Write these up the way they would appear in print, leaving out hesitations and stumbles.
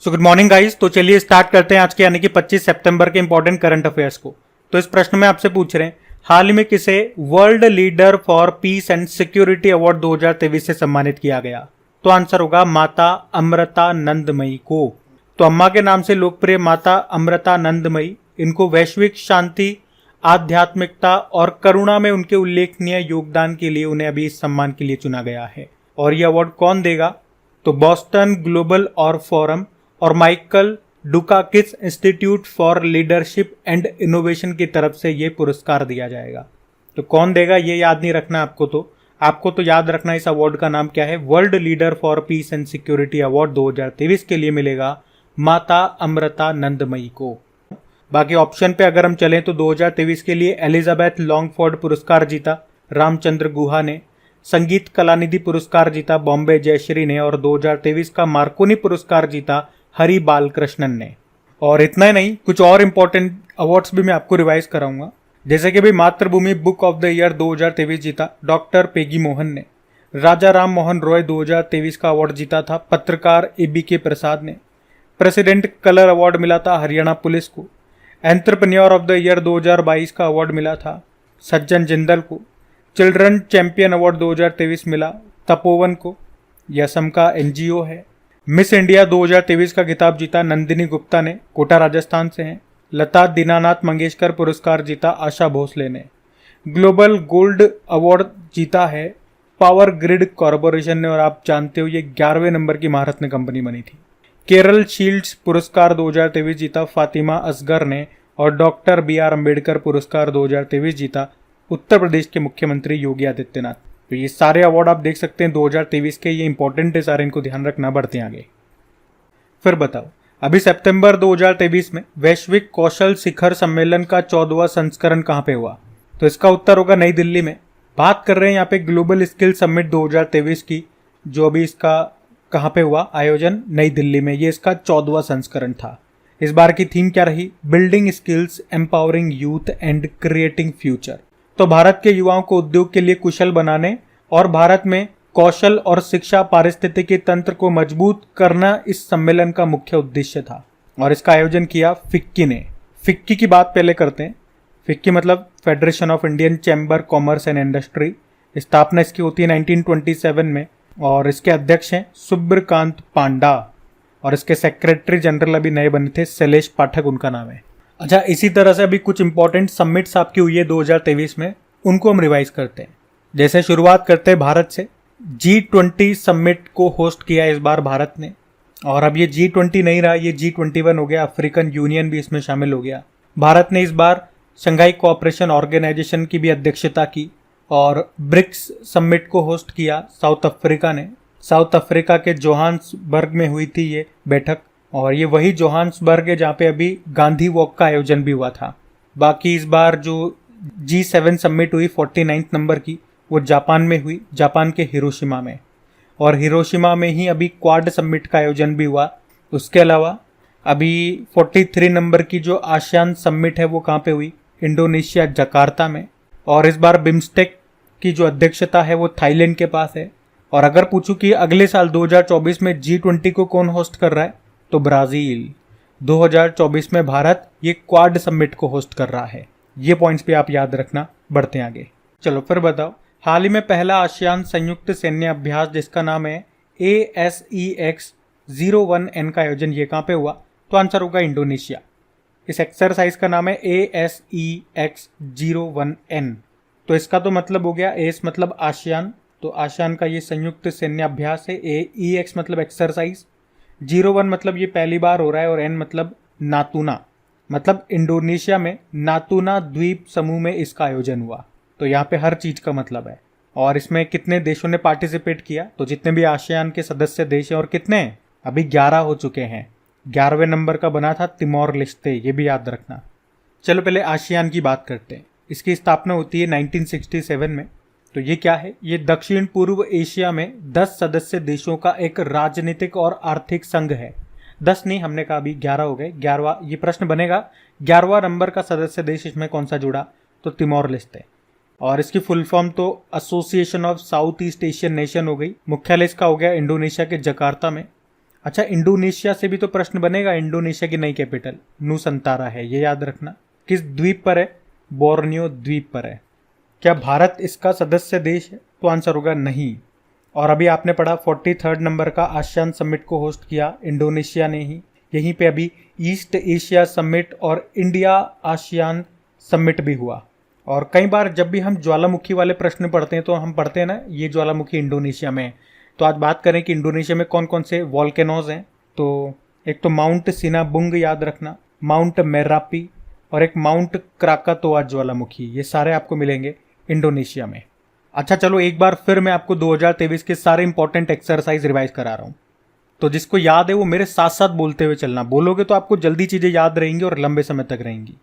So good morning guys. तो चलिए start करते हैं आज के यानी कि 25 सितंबर के इंपॉर्टेंट करंट अफेयर्स को। तो इस प्रश्न में आपसे पूछ रहे हैं, हाल ही में किसे world leader for piece and security award 2023 से सम्मानित किया गया? तो आंसर होगा माता अमृतानंदमयी को। तो अम्मा के नाम से लोकप्रिय माता अमृतानंदमयी, इनको वैश्विक शांति, आध्यात्मिकता और करुणा में उनके उल्लेखनीय योगदान के लिए उन्हें अभी इस सम्मान के लिए चुना गया है। और यह अवार्ड कौन देगा? तो बोस्टन ग्लोबल और फोरम और Michael Dukakis institute for leadership and innovation की तरफ से ये पुरस्कार दिया जाएगा। तो कौन देगा ये याद नहीं रखना आपको तो याद रखना इस अवार्ड का नाम क्या है। World leader for piece and security award 2023 के लिए मिलेगा माता अमृतानंदमयी को। बाकी ऑप्शन पे अगर हम चलें तो 2023 के लिए एलिजाबेथ लॉन्गफोर्ड पुरस्कार जीता रामचंद्र गुहा ने, संगीत कलानिधि पुरस्कार जीता बॉम्बे जयश्री ने, और 2023 का मार्कोनी पुरस्कार जीता हरि बालकृष्णन ने। और इतना ही नहीं, कुछ और इंपॉर्टेंट अवार्ड्स भी मैं आपको रिवाइज कराऊंगा। जैसे कि भी मातृभूमि बुक ऑफ द ईयर 2023 जीता डॉक्टर पेगी मोहन ने, राजा राम मोहन रॉय 2023 का अवार्ड जीता था पत्रकार ABK प्रसाद ने, प्रेसिडेंट कलर अवार्ड मिला था हरियाणा पुलिस को, एंटरप्रेन्योर ऑफ द ईयर 2022 का अवार्ड मिला था सज्जन जिंदल को, चिल्ड्रन चैंपियन अवार्ड 2023 मिला तपोवन को, यह असम का NGO है। मिस इंडिया 2023 का खिताब जीता नंदिनी गुप्ता ने, कोटा राजस्थान से हैं। लता दीनानाथ मंगेशकर पुरस्कार जीता आशा भोसले ने। ग्लोबल गोल्ड अवार्ड जीता है पावर ग्रिड कॉरपोरेशन ने, और आप जानते हो ये 11वें नंबर की महारत्न कंपनी बनी थी। केरल शील्ड्स पुरस्कार 2023 जीता फातिमा असगर ने, और डॉक्टर BR अम्बेडकर पुरस्कार 2023 जीता उत्तर प्रदेश के मुख्यमंत्री योगी आदित्यनाथ। तो ये सारे अवार्ड आप देख सकते हैं 2023 के, ये इंपॉर्टेंट है सारे, इनको ध्यान रखना। बढ़ते हैं आगे। फिर बताओ, अभी सितंबर 2023 में वैश्विक कौशल शिखर सम्मेलन का 14वां संस्करण कहाँ पे हुआ? तो इसका उत्तर होगा नई दिल्ली में। बात कर रहे हैं यहाँ पे ग्लोबल स्किल समिट 2023 की, जो अभी इसका कहाँ पे हुआ आयोजन? नई दिल्ली में। ये इसका 14वां संस्करण था। इस बार की थीम क्या रही? Building skills, empowering youth and creating future. तो भारत के युवाओं को उद्योग के लिए कुशल बनाने और भारत में कौशल और शिक्षा पारिस्थितिकी तंत्र को मजबूत करना इस सम्मेलन का मुख्य उद्देश्य था। और इसका आयोजन किया फिक्की ने। फिक्की की बात पहले करते हैं। फिक्की मतलब federation of Indian chamber commerce and industry. स्थापना इसकी होती है 1927 में, और इसके अध्यक्ष हैं सुब्रकांत पांडा, और इसके सेक्रेटरी जनरल अभी नए बने थे, शैलेश पाठक उनका नाम है। अच्छा, इसी तरह से अभी कुछ इंपॉर्टेंट समिट्स आपकी हुई है 2023 में, उनको हम रिवाइज करते हैं। जैसे शुरुआत करते हैं भारत से। G20 समिट को होस्ट किया इस बार भारत ने, और अब ये G20 नहीं रहा, ये G21 हो गया। अफ्रीकन यूनियन भी इसमें शामिल हो गया। भारत ने इस बार शंघाई कोऑपरेशन ऑर्गेनाइजेशन की भी अध्यक्षता की, और ब्रिक्स समिट को होस्ट किया साउथ अफ्रीका ने। साउथ अफ्रीका के जोहान्सबर्ग में हुई थी ये बैठक, और ये वही जोहान्सबर्ग है जहाँ पे अभी गांधी वॉक का आयोजन भी हुआ था। बाकी इस बार जो G7 समिट हुई 49th नंबर की, वो जापान में हुई, जापान के हिरोशिमा में। और हिरोशिमा में ही अभी क्वाड समिट का आयोजन भी हुआ। उसके अलावा अभी 43 नंबर की जो आसियान समिट है वो कहाँ पे हुई? इंडोनेशिया जकार्ता में। और इस बार बिम्स्टेक की जो अध्यक्षता है वो थाईलैंड के पास है। और अगर पूछूं कि अगले साल 2024 में G20 को कौन होस्ट कर रहा है, तो ब्राजील। 2024 में भारत ये क्वाड समिट को होस्ट कर रहा है। ये पॉइंट्स भी आप याद रखना। बढ़ते हैं आगे। चलो फिर बताओ, हाल ही में पहला आसियान संयुक्त सैन्य अभ्यास जिसका नाम है ASEX-01N का आयोजन ये कहाँ पे हुआ? तो आंसर होगा इंडोनेशिया। इस एक्सरसाइज का नाम है ASEX-01N। तो इसका तो मतलब हो गया, एस मतलब आसियान, तो आसियान का ये संयुक्त सैन्य अभ्यास है। EX मतलब एक्सरसाइज, 01 मतलब ये पहली बार हो रहा है, और N मतलब नातूना, मतलब इंडोनेशिया में नातूना द्वीप समूह में इसका आयोजन हुआ। तो यहाँ पे हर चीज का मतलब है। और इसमें कितने देशों ने पार्टिसिपेट किया? तो जितने भी आसियान के सदस्य देश हैं, और कितने अभी 11 हो चुके हैं। 11वें नंबर का बना था तिमोर लेस्ते, ये भी याद रखना। चलो पहले आसियान की बात करते हैं। इसकी स्थापना होती है 1967 में। तो ये क्या है? ये दक्षिण पूर्व एशिया में 10 सदस्य देशों का एक राजनीतिक और आर्थिक संघ है। 10 नहीं, हमने कहा अभी 11 हो गए। 11वां ये प्रश्न बनेगा, 11वां नंबर का सदस्य देश इसमें कौन सा जुड़ा? तो तिमोर लेस्ते। और इसकी फुल फॉर्म तो association of south east Asian nation हो गई। मुख्यालय इसका हो गया इंडोनेशिया के जकार्ता में। अच्छा, इंडोनेशिया से भी तो प्रश्न बनेगा। इंडोनेशिया की नई कैपिटल नुसंतारा है, ये याद रखना। किस द्वीप पर है? बोर्नियो द्वीप पर है। क्या भारत इसका सदस्य देश है? तो आंसर होगा नहीं। और अभी आपने पढ़ा 43rd नंबर का आसियान समिट को होस्ट किया इंडोनेशिया ने ही। यहीं पे अभी ईस्ट एशिया समिट और इंडिया आसियान समिट भी हुआ। और कई बार जब भी हम ज्वालामुखी वाले प्रश्न पढ़ते हैं तो हम पढ़ते हैं ना ये ज्वालामुखी इंडोनेशिया में है। तो आज बात करें कि इंडोनेशिया में कौन कौन से वॉल्केनोज हैं। तो एक तो माउंट सिनाबुंग याद रखना, माउंट मेरापी और एक माउंट क्राकातोआ ज्वालामुखी, ये सारे आपको मिलेंगे इंडोनेशिया में। अच्छा चलो, एक बार फिर मैं आपको 2023 के सारे इंपॉर्टेंट एक्सरसाइज रिवाइज करा रहा हूँ। तो जिसको याद है वो मेरे साथ साथ बोलते हुए चलना। बोलोगे तो आपको जल्दी चीज़ें याद रहेंगी और लंबे समय तक रहेंगी।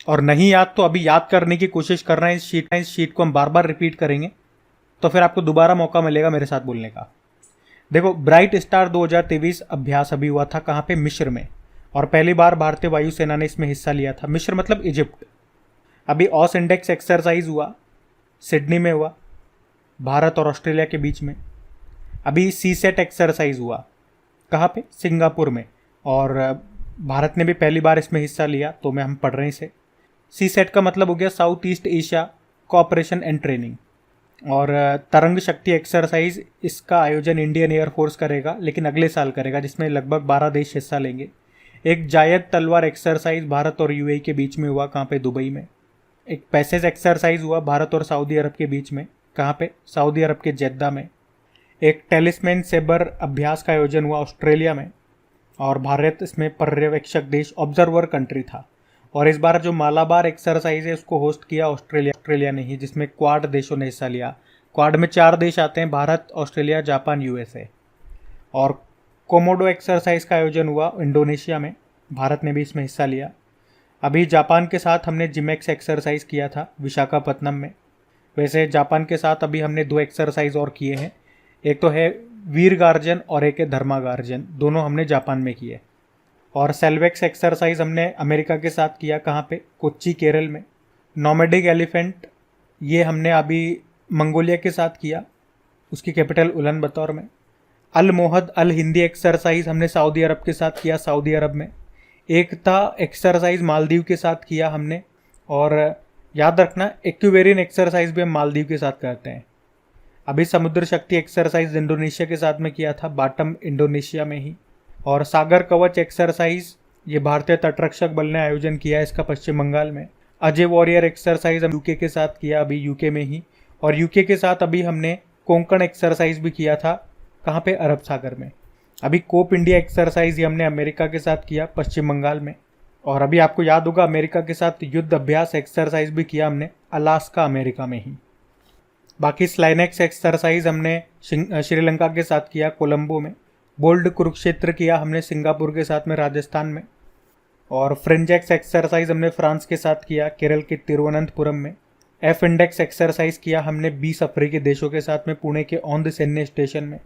और नहीं याद तो अभी याद करने की कोशिश कर रहे हैं। इस शीट को हम बार बार रिपीट करेंगे तो फिर आपको दोबारा मौका मिलेगा मेरे साथ बोलने का। देखो, ब्राइट स्टार 2023 अभ्यास अभी हुआ था कहाँ पे? मिस्र में। और पहली बार भारतीय वायुसेना ने इसमें हिस्सा लिया था। मिस्र मतलब इजिप्ट। अभी ऑस इंडेक्स एक्सरसाइज हुआ, सिडनी में हुआ, भारत और ऑस्ट्रेलिया के बीच में। अभी सी सेट एक्सरसाइज हुआ, कहाँ पे? सिंगापुर में। और भारत ने भी पहली बार इसमें हिस्सा लिया, तो हम पढ़ रहे हैं इसे। सी सेट का मतलब हो गया south east Asia cooperation and training. और तरंग शक्ति एक्सरसाइज, इसका आयोजन इंडियन एयरफोर्स करेगा, लेकिन अगले साल करेगा, जिसमें लगभग 12 देश हिस्सा लेंगे। एक जायद तलवार एक्सरसाइज भारत और यूएई के बीच में हुआ, कहाँ पे? दुबई में। एक पैसेज एक्सरसाइज हुआ भारत और सऊदी अरब के बीच में, कहाँ पे? सऊदी अरब के जेद्दा में। एक टेलिस्मैन सेबर अभ्यास का आयोजन हुआ ऑस्ट्रेलिया में, और भारत इसमें पर्यवेक्षक देश, ऑब्जर्वर कंट्री था। और इस बार जो मालाबार एक्सरसाइज है उसको होस्ट किया ऑस्ट्रेलिया ने ही, जिसमें क्वाड देशों ने हिस्सा लिया। क्वाड में 4 देश आते हैं, भारत, ऑस्ट्रेलिया, जापान, यूएसए। और कोमोडो एक्सरसाइज का आयोजन हुआ इंडोनेशिया में, भारत ने भी इसमें हिस्सा लिया। अभी जापान के साथ हमने जिमेक्स एक्सरसाइज किया था विशाखापत्तनम में। वैसे जापान के साथ अभी हमने 2 एक्सरसाइज और किए हैं, एक तो है वीर गार्जन और एक है धर्मा गार्जन, दोनों हमने जापान में किए। और सेल्वेक्स एक्सरसाइज हमने अमेरिका के साथ किया, कहाँ पे? कोच्चि, केरल में। नोमैडिक एलिफेंट, ये हमने अभी मंगोलिया के साथ किया, उसकी कैपिटल उलन बतौर में। अल मोहद अल हिंदी एक्सरसाइज हमने सऊदी अरब के साथ किया, सऊदी अरब में। एकता एक्सरसाइज मालदीव के साथ किया हमने। और याद रखना, एक्वेरियन एक्सरसाइज भी हम मालदीव के साथ करते हैं। अभी समुद्र शक्ति एक्सरसाइज इंडोनेशिया के साथ में किया था, बाटम, इंडोनेशिया में ही। और सागर कवच एक्सरसाइज, ये भारतीय तटरक्षक बल ने आयोजन किया है, इसका पश्चिम बंगाल में। अजय वॉरियर एक्सरसाइज हम यूके के साथ किया, अभी यूके में ही। और यूके के साथ अभी हमने कोंकण एक्सरसाइज भी किया था, कहाँ पे? अरब सागर में। अभी कोप इंडिया एक्सरसाइज ये हमने अमेरिका के साथ किया, पश्चिम बंगाल में। और अभी आपको याद होगा अमेरिका के साथ युद्ध अभ्यास एक्सरसाइज भी किया हमने, अलास्का, अमेरिका में ही। बाकी स्लाइनेक्स एक्सरसाइज हमने श्रीलंका के साथ किया, कोलंबो में। बोल्ड कुरुक्षेत्र किया हमने सिंगापुर के साथ में, राजस्थान में। और फ्रेंजेक्स एक्सरसाइज हमने फ्रांस के साथ किया, केरल के तिरुवनंतपुरम में। एफ इंडेक्स एक्सरसाइज किया हमने 20 अफ्रीकी देशों के साथ में, पुणे के औंध सैन्य स्टेशन में।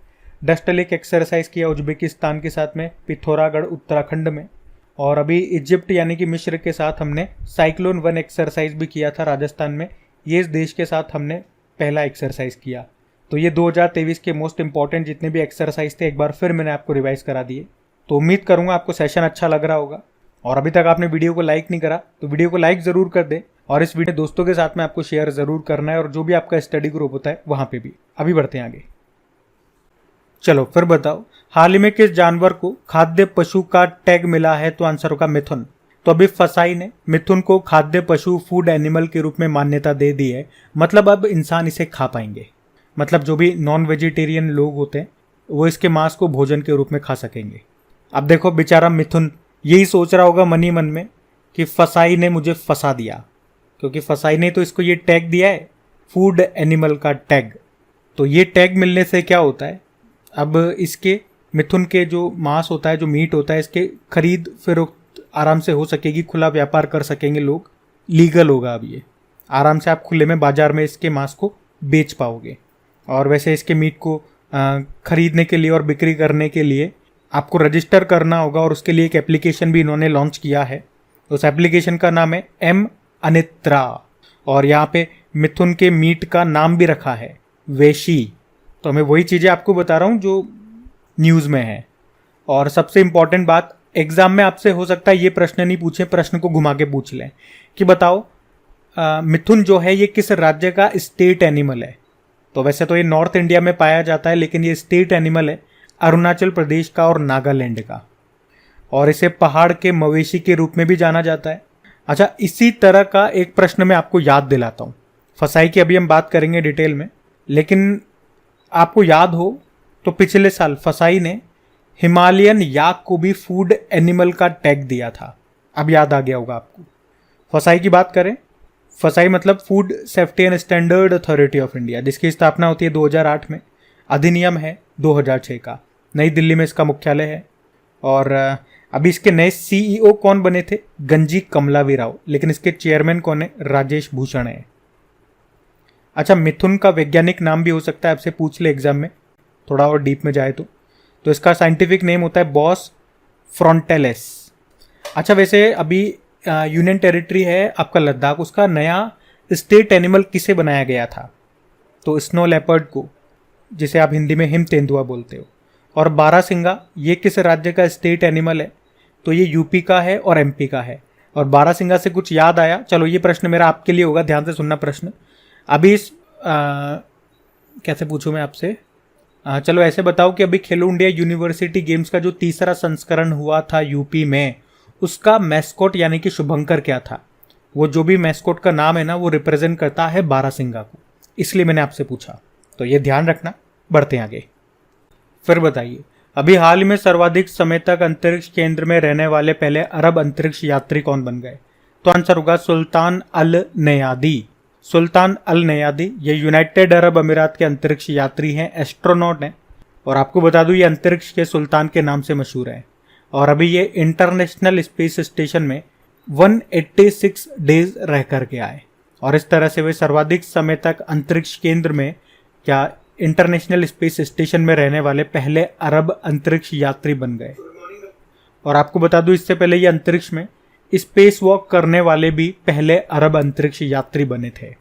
डस्टलिक एक्सरसाइज किया उज्बेकिस्तान के साथ में, पिथौरागढ़, उत्तराखंड में। और अभी इजिप्ट यानी कि मिस्र के साथ हमने साइक्लोन 1 एक्सरसाइज भी किया था, राजस्थान में। ये इस देश के साथ हमने पहला एक्सरसाइज किया। तो ये 2023 के मोस्ट इंपॉर्टेंट जितने भी एक्सरसाइज थे एक बार फिर मैंने आपको रिवाइज करा दिए। तो उम्मीद करूंगा आपको सेशन अच्छा लग रहा होगा। और अभी तक आपने वीडियो को लाइक नहीं करा तो वीडियो को लाइक ज़रूर कर दें, और इस वीडियो दोस्तों के साथ में आपको शेयर ज़रूर करना है, और जो भी आपका स्टडी ग्रुप होता है वहाँ पे भी। अभी बढ़ते हैं आगे। चलो फिर बताओ, हाल ही में किस जानवर को खाद्य पशु का टैग मिला है? तो आंसर होगा मिथुन। तो अभी फसाई ने मिथुन को खाद्य पशु, फूड एनिमल के रूप में मान्यता दे दी है। मतलब अब इंसान इसे खा पाएंगे, मतलब जो भी नॉन वेजिटेरियन लोग होते हैं वो इसके मांस को भोजन के रूप में खा सकेंगे। अब देखो बेचारा मिथुन यही सोच रहा होगा मन ही मन में कि फसाई ने मुझे फंसा दिया, क्योंकि फसाई ने तो इसको ये टैग दिया है, फूड एनिमल का टैग। तो ये टैग मिलने से क्या होता है, अब इसके मिथुन के जो मांस होता है, जो मीट होता है, इसके खरीद फरोख्त आराम से हो सकेगी, खुला व्यापार कर सकेंगे लोग, लीगल होगा। अब ये आराम से आप खुले में बाजार में इसके मांस को बेच पाओगे। और वैसे इसके मीट को खरीदने के लिए और बिक्री करने के लिए आपको रजिस्टर करना होगा, और उसके लिए एक एप्लीकेशन भी इन्होंने लॉन्च किया है। उस एप्लीकेशन का नाम है एम अनित्रा, और यहाँ पे मिथुन के मीट का नाम भी रखा है वेशी। तो मैं वही चीज़ें आपको बता रहा हूँ जो न्यूज़ में है। और सबसे इंपॉर्टेंट बात, एग्जाम में आपसे हो सकता है ये प्रश्न नहीं पूछे, प्रश्न को घुमा के पूछ लें कि बताओ मिथुन जो है ये किस राज्य का स्टेट एनिमल है। तो वैसे तो ये नॉर्थ इंडिया में पाया जाता है, लेकिन ये स्टेट एनिमल है अरुणाचल प्रदेश का और नागालैंड का, और इसे पहाड़ के मवेशी के रूप में भी जाना जाता है। अच्छा, इसी तरह का एक प्रश्न मैं आपको याद दिलाता हूँ। फसाई की अभी हम बात करेंगे डिटेल में, लेकिन आपको याद हो तो पिछले साल फसाई ने हिमालयन याक को भी फूड एनिमल का टैग दिया था। अब याद आ गया होगा आपको। फसाई की बात करें, फसाई मतलब food safety and standard authority of India, जिसकी स्थापना होती है 2008 में, अधिनियम है 2006 का, नई दिल्ली में इसका मुख्यालय है। और अभी इसके नए सीईओ कौन बने थे? गंजी कमलावी राव, लेकिन इसके चेयरमैन कौन है? राजेश भूषण है। अच्छा, मिथुन का वैज्ञानिक नाम भी हो सकता है, आपसे पूछ ले एग्जाम में, थोड़ा और डीप में जाए तो इसका साइंटिफिक नेम होता है बॉस फ्रंटेलिस। अच्छा, वैसे अभी यूनियन टेरिटरी है आपका लद्दाख, उसका नया स्टेट एनिमल किसे बनाया गया था? तो स्नो लेपर्ड को, जिसे आप हिंदी में हिम तेंदुआ बोलते हो। और बारासिंगा, ये किस राज्य का स्टेट एनिमल है? तो ये यूपी का है और एमपी का है। और बारासिंगा से कुछ याद आया, चलो ये प्रश्न मेरा आपके लिए होगा, ध्यान से सुनना प्रश्न। अभी इस कैसे पूछूं मैं आपसे, चलो ऐसे बताओ कि अभी खेलो इंडिया यूनिवर्सिटी गेम्स का जो तीसरा संस्करण हुआ था यूपी में, उसका मैस्कोट यानी कि शुभंकर क्या था? वो जो भी मैस्कोट का नाम है ना, वो रिप्रेजेंट करता है बारासिंगा को, इसलिए मैंने आपसे पूछा, तो ये ध्यान रखना। बढ़ते हैं आगे। फिर बताइए, अभी हाल में सर्वाधिक समय तक अंतरिक्ष केंद्र में रहने वाले पहले अरब अंतरिक्ष यात्री कौन बन गए? तो आंसर होगा सुल्तान अल नयादी। सुल्तान अल नयादी ये यूनाइटेड अरब अमीरात के अंतरिक्ष यात्री हैं, एस्ट्रोनॉट हैं। और आपको बता दूं, ये अंतरिक्ष के सुल्तान के नाम से मशहूर है। और अभी ये इंटरनेशनल स्पेस स्टेशन में 186 डेज रह करके आए, और इस तरह से वे सर्वाधिक समय तक अंतरिक्ष केंद्र में, क्या इंटरनेशनल स्पेस स्टेशन में रहने वाले पहले अरब अंतरिक्ष यात्री बन गए। और आपको बता दूं, इससे पहले ये अंतरिक्ष में स्पेस वॉक करने वाले भी पहले अरब अंतरिक्ष यात्री बने थे।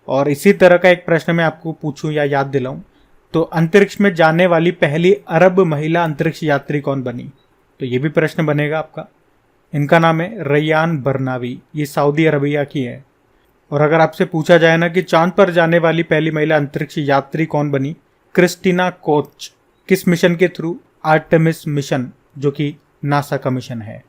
और इसी तरह का एक प्रश्न मैं आपको पूछूं या याद दिलाऊं, तो अंतरिक्ष में जाने वाली पहली अरब महिला अंतरिक्ष यात्री कौन बनी? तो ये भी प्रश्न बनेगा आपका। इनका नाम है रैयान बरनावी, ये सऊदी अरबिया की है। और अगर आपसे पूछा जाए ना कि चांद पर जाने वाली पहली महिला अंतरिक्ष यात्री कौन बनी? Christina Koch. किस मिशन के थ्रू? आर्टेमिस मिशन, जो कि नासा का मिशन है।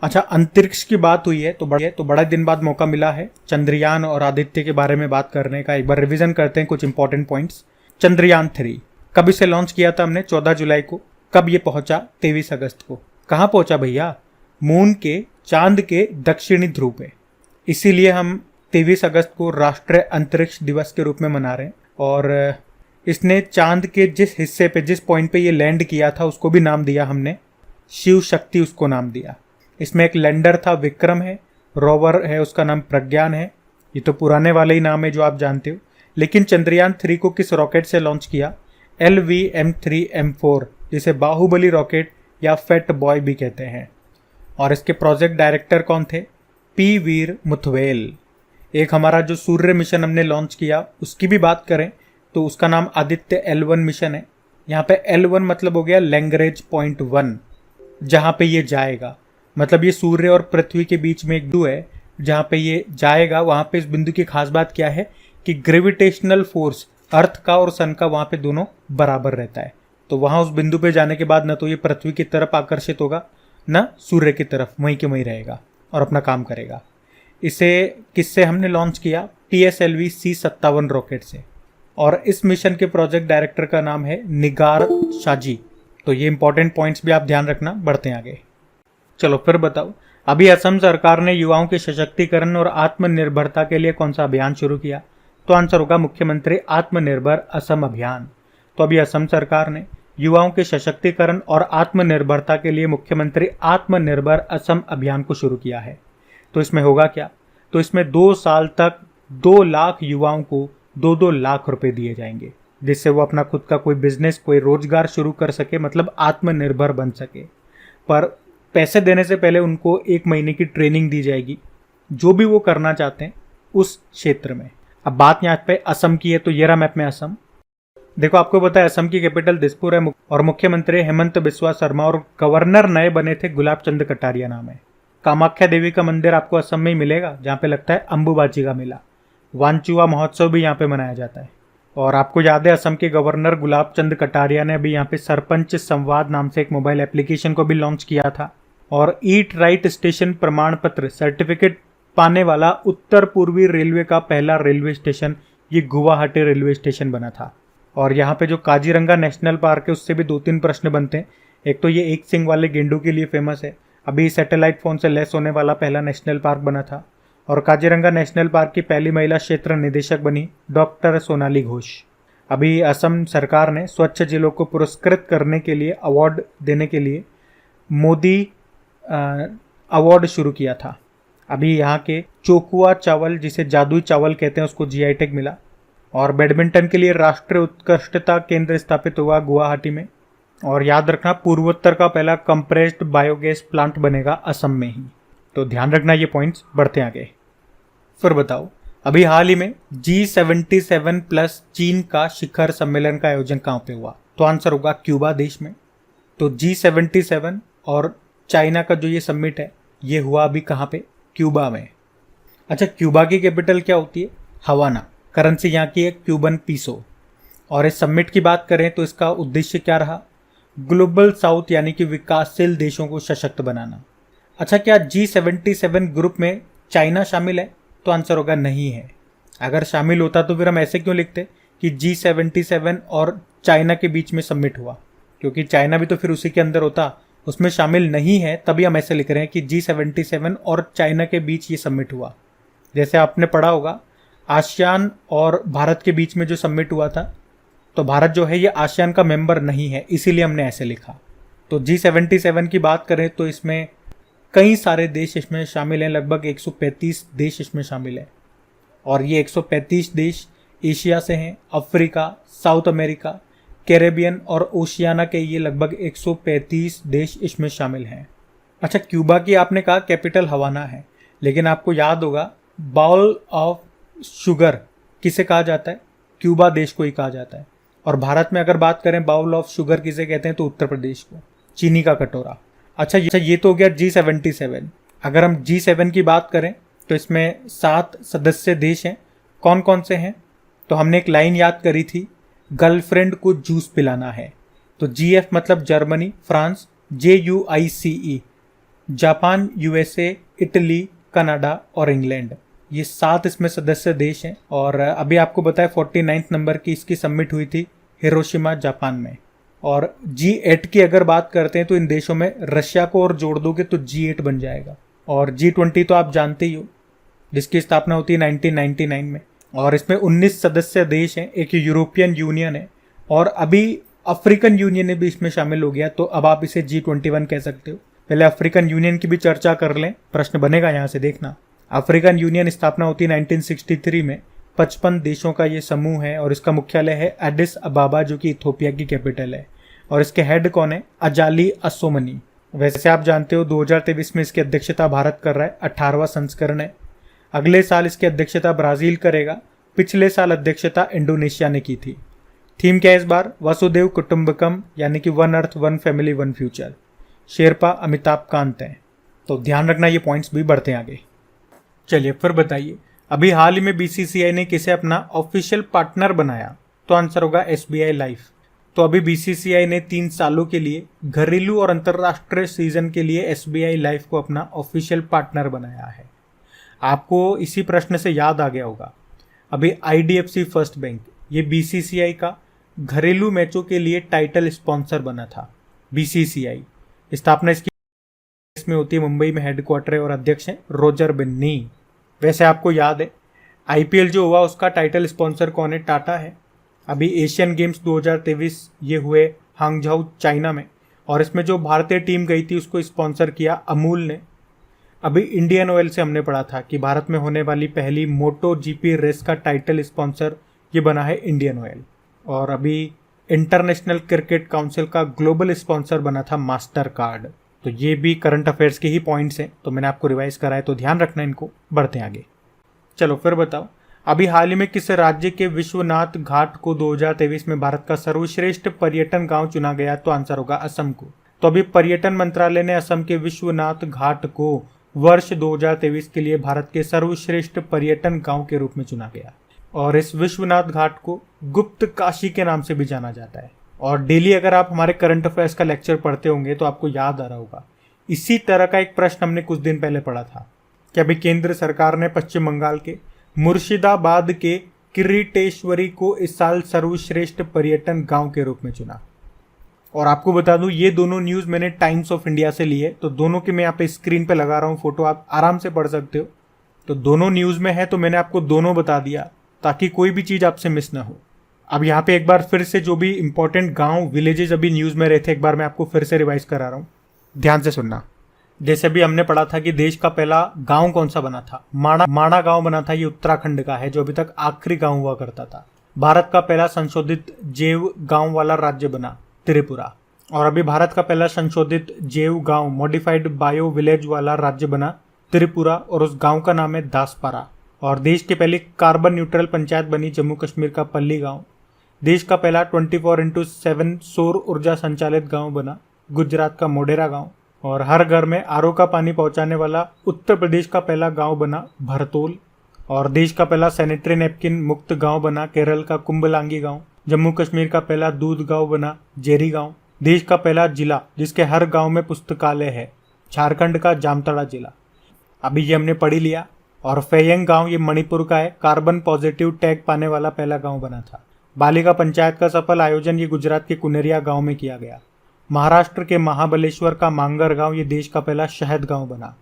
अच्छा, अंतरिक्ष की बात हुई है तो बड़ा दिन बाद मौका मिला है चंद्रयान और आदित्य के बारे में बात करने का। एक बार रिवीजन करते हैं कुछ इंपॉर्टेंट पॉइंट्स। चंद्रयान 3 कब इसे लॉन्च किया था हमने? 14 जुलाई को। कब ये पहुंचा? 23 अगस्त को। कहाँ पहुंचा भैया? मून के, चांद के दक्षिणी ध्रुव पे। इसीलिए हम 23 अगस्त को राष्ट्रीय अंतरिक्ष दिवस के रूप में मना रहे हैं। और इसने चांद के जिस हिस्से पे, जिस पॉइंट पे ये लैंड किया था, उसको भी नाम दिया हमने शिव शक्ति, उसको नाम दिया। इसमें एक लैंडर था, विक्रम है, रोवर है, उसका नाम प्रज्ञान है। ये तो पुराने वाले ही नाम है जो आप जानते हो। लेकिन चंद्रयान 3 को किस रॉकेट से लॉन्च किया? LVM-3M4, जिसे बाहुबली रॉकेट या फैट बॉय भी कहते हैं। और इसके प्रोजेक्ट डायरेक्टर कौन थे? पी वीर मुथवेल। एक हमारा जो सूर्य मिशन हमने लॉन्च किया, उसकी भी बात करें तो उसका नाम आदित्य L1 मिशन है। यहाँ पे L1 मतलब हो गया लैंग्रेज पॉइंट 1, जहाँ पे ये जाएगा। मतलब ये सूर्य और पृथ्वी के बीच में एक बिंदु है जहाँ पे ये जाएगा। वहाँ पे इस बिंदु की खास बात क्या है कि ग्रेविटेशनल फोर्स अर्थ का और सन का वहाँ पे दोनों बराबर रहता है। तो वहाँ उस बिंदु पे जाने के बाद न तो ये पृथ्वी की तरफ आकर्षित होगा, न सूर्य की तरफ, वहीं के वहीं रहेगा और अपना काम करेगा। इसे किससे हमने लॉन्च किया? PSLV C57 रॉकेट से। और इस मिशन के प्रोजेक्ट डायरेक्टर का नाम है निगार शाजी। तो ये इंपॉर्टेंट पॉइंट्स भी आप ध्यान रखना। बढ़ते हैं आगे। चलो फिर बताओ, अभी असम सरकार ने युवाओं के सशक्तिकरण और आत्मनिर्भरता के लिए कौन सा अभियान शुरू किया? तो आंसर होगा मुख्यमंत्री आत्मनिर्भर असम अभियान। तो अभी असम सरकार ने युवाओं के सशक्तिकरण और आत्मनिर्भरता के लिए मुख्यमंत्री आत्मनिर्भर असम अभियान को शुरू किया है। तो इसमें होगा क्या? तो इसमें 2 साल तक 2 लाख युवाओं को 2-2 लाख रुपए दिए जाएंगे, जिससे वो अपना खुद का कोई बिजनेस, कोई रोजगार शुरू कर सके, मतलब आत्मनिर्भर बन सके। पर पैसे देने से पहले उनको 1 महीने की ट्रेनिंग दी जाएगी, जो भी वो करना चाहते हैं उस क्षेत्र में। अब बात यहाँ पे असम की है, तो ये रहा मैप में असम। देखो आपको पता है असम की कैपिटल दिसपुर है और मुख्यमंत्री हेमंत बिस्वा शर्मा और गवर्नर नए बने थे गुलाब चंद कटारिया नाम है। कामाख्या देवी का मंदिर आपको असम में ही मिलेगा जहाँ पे लगता है अंबुबाची का मेला। वांचुआ महोत्सव भी यहाँ पे मनाया जाता है। और आपको याद है असम के गवर्नर गुलाब चंद कटारिया ने अभी यहाँ पे सरपंच संवाद नाम से एक मोबाइल एप्लीकेशन को भी लॉन्च किया था। और ईट राइट स्टेशन प्रमाण पत्र सर्टिफिकेट पाने वाला उत्तर पूर्वी रेलवे का पहला रेलवे स्टेशन ये गुवाहाटी रेलवे स्टेशन बना था। और यहाँ पे जो काजीरंगा नेशनल पार्क है उससे भी 2-3 प्रश्न बनते हैं। एक तो ये एक सिंग वाले गेंडों के लिए फेमस है, अभी सैटेलाइट फोन से लेस होने वाला पहला नेशनल पार्क बना था। और काजीरंगा नेशनल पार्क की पहली महिला क्षेत्र निदेशक बनी डॉक्टर सोनाली घोष। अभी असम सरकार ने स्वच्छ जिलों को पुरस्कृत करने के लिए अवार्ड देने के लिए मोदी अवार्ड शुरू किया था। अभी यहाँ के चोकुआ चावल जिसे जादुई चावल कहते हैं उसको जीआई टैग मिला। और बैडमिंटन के लिए राष्ट्रीय उत्कृष्टता केंद्र स्थापित हुआ गुवाहाटी में। और याद रखना पूर्वोत्तर का पहला कंप्रेस्ड बायोगैस प्लांट बनेगा असम में ही। तो ध्यान रखना ये पॉइंट्स, बढ़ते आगे। फिर बताओ अभी हाल ही में G77 प्लस चीन का शिखर सम्मेलन का आयोजन कहाँ पे हुआ? तो आंसर होगा क्यूबा देश में। तो G77 और चाइना का जो ये समिट है ये हुआ अभी कहाँ पे? क्यूबा में। अच्छा, क्यूबा की कैपिटल क्या होती है? हवाना। करेंसी यहाँ की है क्यूबन पीसो। और इस समिट की बात करें तो इसका उद्देश्य क्या रहा? ग्लोबल साउथ यानी कि विकासशील देशों को सशक्त बनाना। अच्छा, क्या G77 ग्रुप में चाइना शामिल है? तो आंसर होगा नहीं है। अगर शामिल होता तो फिर हम ऐसे क्यों लिखते कि G77 और चाइना के बीच में समिट हुआ, क्योंकि चाइना भी तो फिर उसी के अंदर होता, उसमें शामिल नहीं है, तभी हम ऐसे लिख रहे हैं कि G77 और चाइना के बीच ये समिट हुआ। जैसे आपने पढ़ा होगा आसियान और भारत के बीच में जो समिट हुआ था, तो भारत जो है ये आसियान का मेंबर नहीं है, इसीलिए हमने ऐसे लिखा। तो G77 की बात करें तो इसमें कई सारे देश इसमें शामिल हैं, लगभग 135 देश इसमें शामिल हैं। और ये 135 देश एशिया से हैं, अफ्रीका, साउथ अमेरिका, कैरेबियन और ओशियाना के ये लगभग 135 देश इसमें शामिल हैं। अच्छा, क्यूबा की आपने कहा कैपिटल हवाना है, लेकिन आपको याद होगा बाउल ऑफ शुगर किसे कहा जाता है? क्यूबा देश को ही कहा जाता है। और भारत में अगर बात करें बाउल ऑफ शुगर किसे कहते हैं तो उत्तर प्रदेश को, चीनी का कटोरा। अच्छा, ये तो हो गया G77। अगर हम G7 की बात करें तो इसमें 7 सदस्य देश हैं। कौन कौन से हैं? तो हमने एक लाइन याद करी थी, गर्लफ्रेंड को जूस पिलाना है। तो GF मतलब Germany, France, JUICE Japan, USA, Italy, Canada और इंग्लैंड। ये 7 इसमें सदस्य देश हैं। और अभी आपको बताया 49 नंबर की इसकी समिट हुई थी हिरोशिमा जापान में। और G8 की अगर बात करते हैं तो इन देशों में रशिया को और जोड़ दोगे तो G8 बन जाएगा। और G20 तो आप जानते ही हो, जिसकी स्थापना होती है 1999 में। और इसमें 19 सदस्य देश हैं, एक यूरोपियन यूनियन है और अभी अफ्रीकन यूनियन ने भी इसमें शामिल हो गया। तो अब आप इसे G21 कह सकते हो। पहले अफ्रीकन यूनियन की भी चर्चा कर लें, प्रश्न बनेगा यहाँ से, देखना। अफ्रीकन यूनियन स्थापना होती है 1963 में। 55 देशों का ये समूह है और इसका मुख्यालय है एडिस अबाबा जो कि इथोपिया की कैपिटल है। और इसके हेड कौन है? अजाली असोमनी। वैसे आप जानते हो 2023 में इसकी अध्यक्षता भारत कर रहा है, 18वां संस्करण है। अगले साल इसकी अध्यक्षता ब्राजील करेगा। पिछले साल अध्यक्षता इंडोनेशिया ने की थी। थीम क्या है इस बार? वसुदेव कुटुंबकम यानी कि one earth one family one future. Sherpa Amitabh Kant हैं। तो ध्यान रखना ये पॉइंट्स भी बढ़ते हैं आगे। चलिए फिर बताइए अभी हाल ही में BCCI ने किसे अपना ऑफिशियल पार्टनर बनाया? तो आंसर होगा SBI लाइफ। तो अभी BCCI ने 3 सालों के लिए घरेलू और अंतर्राष्ट्रीय सीजन के लिए SBI लाइफ को अपना ऑफिशियल पार्टनर बनाया है। आपको इसी प्रश्न से याद आ गया होगा, अभी IDFC फर्स्ट बैंक ये BCCI का घरेलू मैचों के लिए टाइटल स्पॉन्सर बना था। BCCI स्थापना इसमें होती है मुंबई में, हेडक्वार्टर है और अध्यक्ष हैं रोजर बिन्नी। वैसे आपको याद है IPL जो हुआ उसका टाइटल स्पॉन्सर कौन है? टाटा है। अभी एशियन गेम्स 2023 ये हुए हांगझाऊ चाइना में और इसमें जो भारतीय टीम गई थी उसको स्पॉन्सर किया अमूल ने। अभी इंडियन ऑयल से हमने पढ़ा था कि भारत में होने वाली पहली मोटो GP रेस का टाइटल स्पॉन्सर ये बना है इंडियन ऑयल। और अभी इंटरनेशनल क्रिकेट काउंसिल का ग्लोबल स्पॉन्सर बना था मास्टर कार्ड। तो ये भी करंट अफेयर्स के ही पॉइंट्स हैं, तो मैंने आपको रिवाइज करा है, तो ध्यान रखना इनको। बढ़ते हैं आगे। चलो फिर बताओ अभी हाल ही में किस राज्य के विश्वनाथ घाट को 2023 में भारत का सर्वश्रेष्ठ पर्यटन गांव चुना गया? तो आंसर होगा असम को। तो अभी पर्यटन मंत्रालय ने असम के विश्वनाथ घाट को वर्ष 2023 के लिए भारत के सर्वश्रेष्ठ पर्यटन गांव के रूप में चुना गया। और इस विश्वनाथ घाट को गुप्त काशी के नाम से भी जाना जाता है। और डेली अगर आप हमारे करंट अफेयर्स का लेक्चर पढ़ते होंगे तो आपको याद आ रहा होगा, इसी तरह का एक प्रश्न हमने कुछ दिन पहले पढ़ा था कि अभी केंद्र सरकार ने पश्चिम बंगाल के मुर्शिदाबाद के किरीटेश्वरी को इस साल सर्वश्रेष्ठ पर्यटन गांव के रूप में चुना। और आपको बता दूं, ये दोनों न्यूज़ मैंने टाइम्स ऑफ इंडिया से ली है, तो दोनों के मैं यहाँ पे स्क्रीन पे लगा रहा हूँ फोटो, आप आराम से पढ़ सकते हो। तो दोनों न्यूज़ में है, तो मैंने आपको दोनों बता दिया ताकि कोई भी चीज़ आपसे मिस ना हो। अब यहाँ पे एक बार फिर से जो भी इंपॉर्टेंट गांव विलेजेस अभी न्यूज़ में रहे थे, एक बार मैं आपको फिर से रिवाइज करा रहा हूँ, ध्यान से सुनना। जैसे भी हमने पढ़ा था कि देश का पहला गांव कौन सा बना था, माणा गांव बना था, ये उत्तराखंड का है, जो अभी तक आखिरी गांव हुआ करता था। भारत का पहला संशोधित जैव गांव वाला राज्य बना त्रिपुरा। और अभी भारत का पहला संशोधित जैव गांव मॉडिफाइड बायो विलेज वाला राज्य बना त्रिपुरा, और उस गांव का नाम है दासपारा। और देश की पहली कार्बन न्यूट्रल पंचायत बनी जम्मू कश्मीर का पल्ली गांव। देश का पहला 24/7 सौर ऊर्जा संचालित गांव बना गुजरात का मोढेरा गांव। और हर घर में आरओ का पानी पहुंचाने वाला उत्तर प्रदेश का पहला गांव बना भरतोल। और देश का पहला सैनिटरी नैपकिन मुक्त गांव बना केरल का कुंभलांगी गांव। जम्मू कश्मीर का पहला दूध गांव बना जेरी गांव। देश का पहला जिला जिसके हर गांव में पुस्तकालय है, झारखंड का जामताड़ा जिला। अभी ये हमने पढ़ी लिया। और फेयंग गांव ये मणिपुर का है, कार्बन पॉजिटिव टैग पाने वाला पहला गांव बना था। बालिका पंचायत का सफल आयोजन ये गुजरात के कुनेरिया गांव में किया गया। महाराष्ट्र के महाबलेश्वर का मांगर गांव ये देश का पहला शहद गांव बना।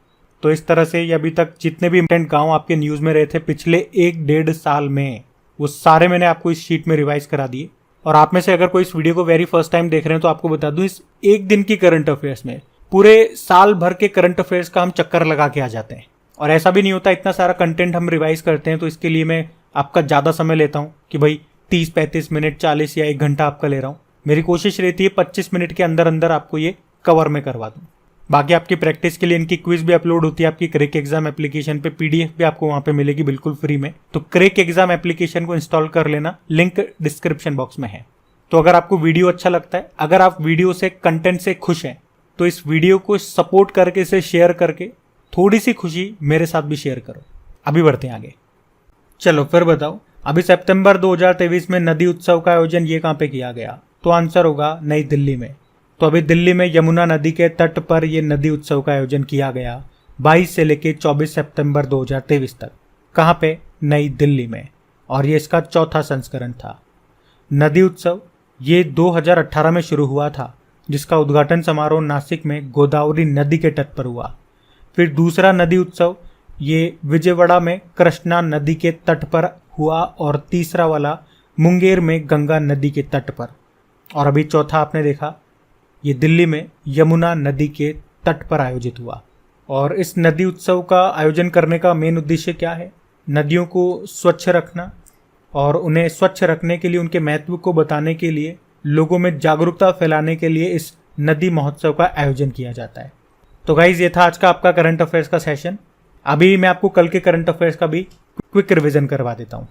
तो इस तरह से ये अभी तक जितने भी इंपॉर्टेंट गांव आपके न्यूज में रहे थे पिछले 1-1.5 साल में, वो सारे मैंने आपको इस शीट में रिवाइज करा दिए। और आप में से अगर कोई इस वीडियो को वेरी फर्स्ट टाइम देख रहे हैं तो आपको बता दूं, इस एक दिन की करंट अफेयर्स में पूरे साल भर के करंट अफेयर्स का हम चक्कर लगा के आ जाते हैं। और ऐसा भी नहीं होता, इतना सारा कंटेंट हम रिवाइज करते हैं तो इसके लिए मैं आपका ज़्यादा समय लेता हूँ कि भाई 30-35 मिनट, 40 या 1 घंटा आपका ले रहा हूँ। मेरी कोशिश रहती है 25 मिनट के अंदर अंदर आपको ये कवर में करवा दूँ। बाकी आपकी प्रैक्टिस के लिए इनकी क्विज भी अपलोड होती है आपकी क्रेक एग्जाम एप्लीकेशन पे, पीडीएफ भी आपको वहाँ पे मिलेगी बिल्कुल फ्री में। तो क्रेक एग्जाम एप्लीकेशन को इंस्टॉल कर लेना, लिंक डिस्क्रिप्शन बॉक्स में है। तो अगर आपको वीडियो अच्छा लगता है, अगर आप वीडियो से कंटेंट से खुश हैं, तो इस वीडियो को सपोर्ट करके, इसे शेयर करके थोड़ी सी खुशी मेरे साथ भी शेयर करो। अभी बढ़ते हैं आगे। चलो फिर बताओ, अभी सितंबर 2023 में नदी उत्सव का आयोजन ये कहाँ पे किया गया? तो आंसर होगा नई दिल्ली में। तो अभी दिल्ली में यमुना नदी के तट पर यह नदी उत्सव का आयोजन किया गया 22 से लेकर 24 सितंबर 2023 तक। कहाँ पे? नई दिल्ली में। और ये इसका चौथा संस्करण था। नदी उत्सव ये 2018 में शुरू हुआ था, जिसका उद्घाटन समारोह नासिक में गोदावरी नदी के तट पर हुआ। फिर दूसरा नदी उत्सव ये विजयवाड़ा में कृष्णा नदी के तट पर हुआ, और तीसरा वाला मुंगेर में गंगा नदी के तट पर। और अभी चौथा आपने देखा, ये दिल्ली में यमुना नदी के तट पर आयोजित हुआ। और इस नदी उत्सव का आयोजन करने का मेन उद्देश्य क्या है? नदियों को स्वच्छ रखना, और उन्हें स्वच्छ रखने के लिए, उनके महत्व को बताने के लिए, लोगों में जागरूकता फैलाने के लिए इस नदी महोत्सव का आयोजन किया जाता है। तो गाइज, ये था आज का आपका करंट अफेयर्स का सेशन। अभी मैं आपको कल के करंट अफेयर्स का भी क्विक रिवीजन करवा देता हूँ।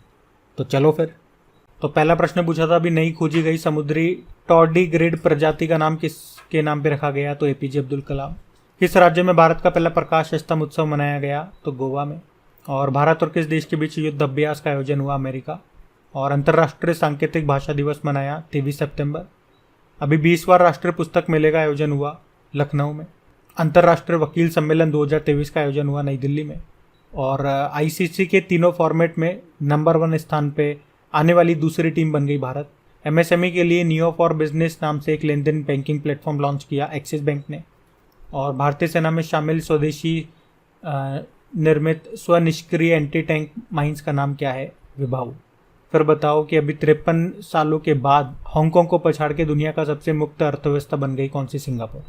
तो चलो फिर। तो पहला प्रश्न पूछा था, अभी नई खोजी गई समुद्री टॉर्डीग्रेड प्रजाति का नाम किसके नाम पे रखा गया? तो एपीजे अब्दुल कलाम। किस राज्य में भारत का पहला प्रकाश स्तंभ उत्सव मनाया गया? तो गोवा में। और भारत और किस देश के बीच युद्ध अभ्यास का आयोजन हुआ? अमेरिका। और अंतर्राष्ट्रीय सांकेतिक भाषा दिवस मनाया 23 सितंबर। अभी 20वां राष्ट्रीय पुस्तक मेले का आयोजन हुआ लखनऊ में। अंतर्राष्ट्रीय वकील सम्मेलन 2023 का आयोजन हुआ नई दिल्ली में। और आईसीसी के तीनों फॉर्मेट में नंबर 1 स्थान पे आने वाली दूसरी टीम बन गई भारत। एमएसएमई के लिए नियो फॉर बिजनेस नाम से एक लेन देन बैंकिंग प्लेटफॉर्म लॉन्च किया एक्सिस बैंक ने। और भारतीय सेना में शामिल स्वदेशी निर्मित स्वनिष्क्रिय एंटी टैंक माइंस का नाम क्या है? विभाऊ। फिर बताओ कि अभी 53 सालों के बाद हांगकांग को पछाड़ के दुनिया का सबसे मुक्त अर्थव्यवस्था बन गई कौन सी? सिंगापुर।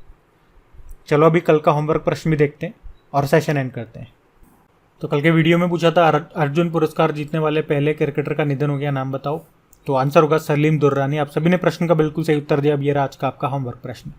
चलो अभी कल का होमवर्क प्रश्न भी देखते हैं और सेशन एंड करते हैं। तो कल के वीडियो में पूछा था अर्जुन पुरस्कार जीतने वाले पहले क्रिकेटर का निधन हो गया, नाम बताओ। तो आंसर होगा सलीम दुर्रानी। आप सभी ने प्रश्न का बिल्कुल सही उत्तर दिया। अब ये रहा आज का आपका होमवर्क प्रश्न।